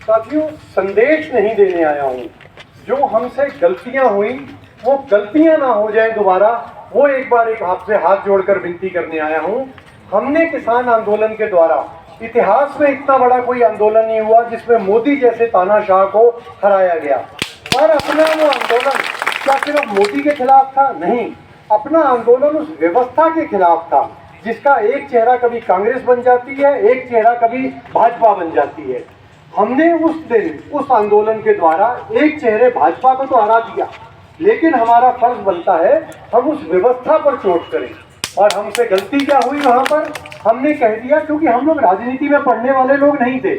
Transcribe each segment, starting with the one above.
साथियों, संदेश नहीं देने आया हूँ। जो हमसे गलतियां हुई वो गलतियां ना हो जाए दोबारा, वो एक बार एक आपसे हाथ जोड़कर विनती करने आया हूँ। हमने किसान आंदोलन के द्वारा इतिहास में इतना बड़ा कोई आंदोलन नहीं हुआ जिसमें मोदी जैसे तानाशाह को हराया गया। और अपना वो आंदोलन क्या सिर्फ मोदी के खिलाफ था? नहीं, अपना आंदोलन उस व्यवस्था के खिलाफ था जिसका एक चेहरा कभी कांग्रेस बन जाती है, एक चेहरा कभी भाजपा बन जाती है। हमने उस दिन उस आंदोलन के द्वारा एक चेहरे भाजपा को तो हरा दिया, लेकिन हमारा फर्ज बनता है हम उस व्यवस्था पर चोट करें। और हमसे गलती क्या हुई वहां पर? हमने कह दिया, क्योंकि हम लोग राजनीति में पढ़ने वाले लोग नहीं थे।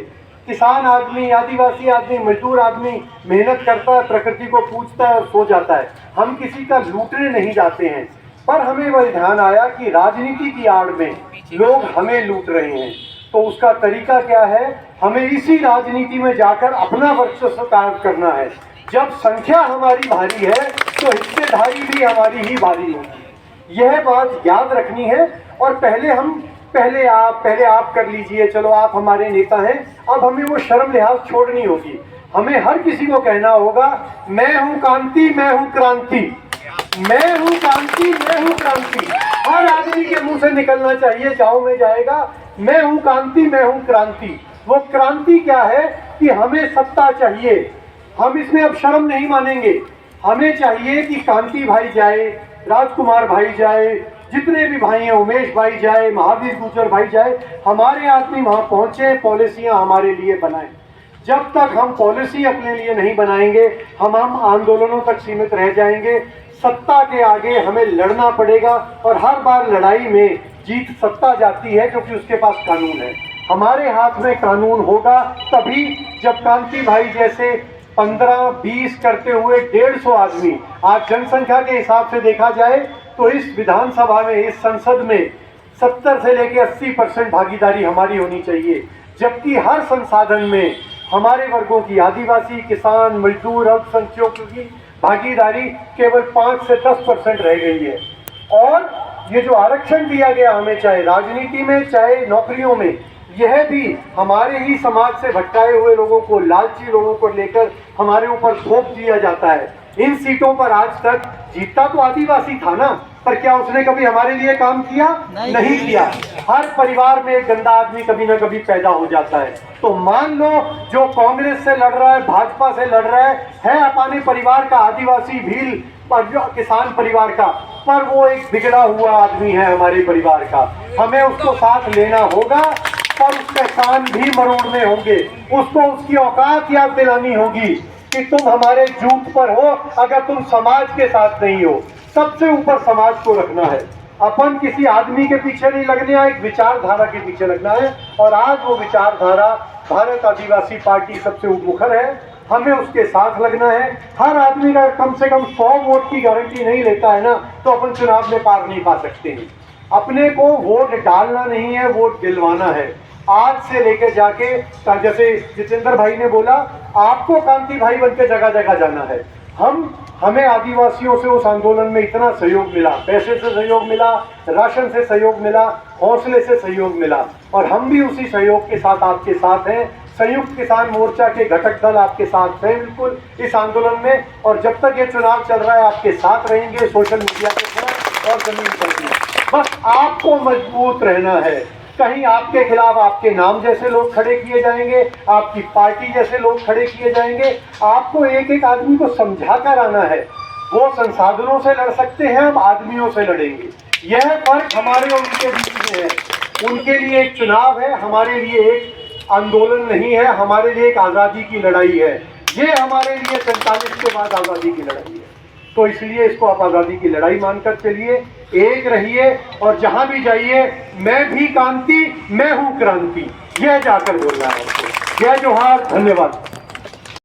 किसान आदमी, आदिवासी आदमी, मजदूर आदमी मेहनत करता है, प्रकृति को पूजता है और सो जाता है। हम किसी का लूटने नहीं जाते हैं। पर हमें वह ध्यान आया कि राजनीति की आड़ में लोग हमें लूट रहे हैं, तो उसका तरीका क्या है? हमें इसी राजनीति में जाकर अपना वर्चस्व कायम करना है। जब संख्या हमारी भारी है तो हिस्सेदारी भी हमारी ही भारी होगी। यह बात याद रखनी है। और पहले आप कर लीजिए, चलो आप हमारे नेता हैं। अब हमें वो शर्म लिहाज छोड़नी होगी। हमें हर किसी को कहना होगा, मैं हूं कांति, मैं हूं क्रांति, मैं हूं कांति, मैं हूं क्रांति। हर आदमी के मुंह से निकलना चाहिए, चाहो में जाएगा, मैं हूं कांति, मैं हूं क्रांति। वो क्रांति क्या है कि हमें सत्ता चाहिए। हम इसमें अब शर्म नहीं मानेंगे। हमें चाहिए कि कांति भाई जाए, राजकुमार भाई जाए, जितने भी भाई हैं, उमेश भाई जाए, महावीर गुर्जर भाई जाए, हमारे आदमी वहां पहुंचे, पॉलिसियां हमारे लिए बनाएं। जब तक हम पॉलिसी अपने लिए नहीं बनाएंगे, हम आंदोलनों तक सीमित रह जाएंगे। सत्ता के आगे हमें लड़ना पड़ेगा और हर बार लड़ाई में जीत सत्ता जाती है क्योंकि उसके पास कानून है। हमारे हाथ में कानून होगा तभी, जब कांति भाई जैसे 15-20 करते हुए 150 आदमी, आज जनसंख्या के हिसाब से देखा जाए तो इस विधानसभा में, इस संसद में 70 से लेकर 80% भागीदारी हमारी होनी चाहिए। जबकि हर संसाधन में हमारे वर्गों की, आदिवासी, किसान, मजदूर, अल्पसंख्यकों की भागीदारी केवल 5 से 10% रह गई है। और ये जो आरक्षण दिया गया हमें, चाहे राजनीति में चाहे नौकरियों में, यह भी हमारे ही समाज से भटकाए हुए लोगों को, लालची लोगों को लेकर हमारे ऊपर थोप दिया जाता है। इन सीटों पर आज तक जीता तो आदिवासी था ना, पर क्या उसने कभी हमारे लिए काम किया? नहीं किया। हर परिवार में एक गंदा आदमी कभी ना कभी पैदा हो जाता है। तो मान लो जो कांग्रेस से लड़ रहा है, भाजपा से लड़ रहा है अपने परिवार का, आदिवासी, भील, किसान परिवार का, पर वो एक बिगड़ा हुआ आदमी है हमारे परिवार का। हमें उसको साथ लेना होगा, पर उसके कान भी मरोड़ने होंगे। उसको उसकी औकात याद दिलानी होगी कि तुम हमारे जूत पर हो अगर तुम समाज के साथ नहीं हो। सबसे ऊपर समाज को रखना है। अपन किसी आदमी के पीछे नहीं लगने, एक विचारधारा के पीछे लगना है। और आज वो विचारधारा भारत आदिवासी पार्टी सबसे मुखर है। हमें उसके साथ लगना है। हर आदमी का कम से कम 100 वोट की गारंटी नहीं लेता है ना, तो अपन चुनाव में पार नहीं पा सकते हैं। अपने को वोट डालना नहीं है, वोट दिलवाना है। आज से लेकर जाके, जैसे जितेंद्र भाई ने बोला, आपको कांति भाई बनकर जगह जगह जाना है। हमें आदिवासियों से उस आंदोलन में इतना सहयोग मिला, पैसे से सहयोग मिला, राशन से सहयोग मिला, हौसले से सहयोग मिला, और हम भी उसी सहयोग के साथ आपके साथ हैं। संयुक्त किसान मोर्चा के घटक दल आपके साथ हैं बिल्कुल इस आंदोलन में। और जब तक ये चुनाव चल रहा है आपके साथ रहेंगे, सोशल मीडिया के साथ और जमीन पर भी। बस आपको मजबूत रहना है। कहीं आपके खिलाफ आपके नाम जैसे लोग खड़े किए जाएंगे, आपकी पार्टी जैसे लोग खड़े किए जाएंगे। आपको एक एक आदमी को समझा कर आना है। वो संसाधनों से लड़ सकते हैं, हम आदमियों से लड़ेंगे। यह फर्क हमारे और उनके बीच में है। उनके लिए एक चुनाव है, हमारे लिए एक आंदोलन नहीं है, हमारे लिए एक आज़ादी की लड़ाई है। ये हमारे लिए 47 के बाद आज़ादी की लड़ाई है। तो इसलिए इसको आप आज़ादी की लड़ाई मानकर चलिए, एक रहिए, और जहां भी जाइए मैं भी कांति, मैं हूं क्रांति, यह जाकर बोलना है। जय जोहार, धन्यवाद।